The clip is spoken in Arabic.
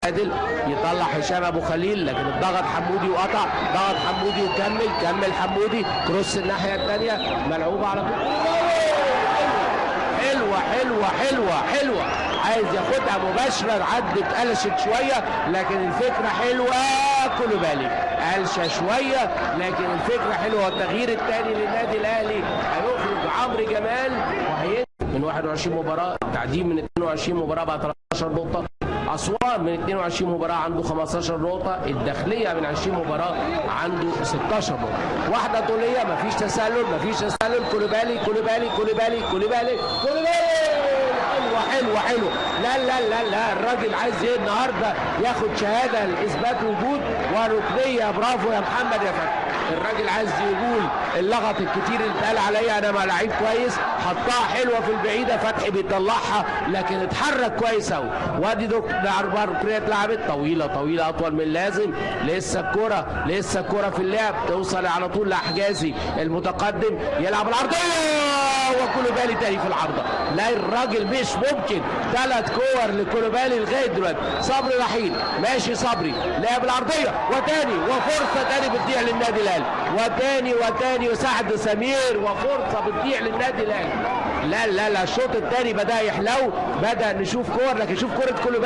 عادل يطلع هشام ابو خليل، لكن الضغط حمودي وقطع، ضغط حمودي كمل حمودي، كروس الناحيه الثانيه ملعوبه على طول. حلوه عايز ياخدها مباشره، عدت قلشت شويه لكن الفكره حلوه. كولوبالي قلشه شويه لكن الفكره حلوه. التغيير الثاني للنادي الاهلي هيخرج عمرو جمال من 21 مباراه، تعديل من 22 مباراه بقى 13 نقطه. أسوان من 22 مباراة عنده 15 نقطة، الداخلية من 20 مباراة عنده 16 نقطة. واحدة طولية مفيش تسلل كولوبالي حلو. لا الراجل عايز ايه النهارده؟ ياخد شهادة لإثبات وجود وركنية. برافو يا محمد يا فتحي. الراجل عايز يقول اللغط الكتير اللي اتقال عليا انا ما لعيب كويس، حطها حلوه في البعيده، فتحي بيطلعها لكن اتحرك كويس قوي. وادي ركنيه اتلعبت طويله اطول من اللازم. لسه الكوره في اللعب، توصل على طول لحجازي المتقدم، يلعب العرضيه وكولوبالي تاني في العارضه. لا الراجل مش ممكن، 3 كور لكولوبالي لغايه دلوقتي. صبري رحيل ماشي، صبري لعب العرضيه وتاني وفرصه تاني بتضيع للنادي الاهلي، وتاني وسعد سمير وفرصه بتضيع للنادي الاهلي. لا الشوط الثاني بدا يحلو، بدا نشوف كور، لكن شوف كوره كولوبالي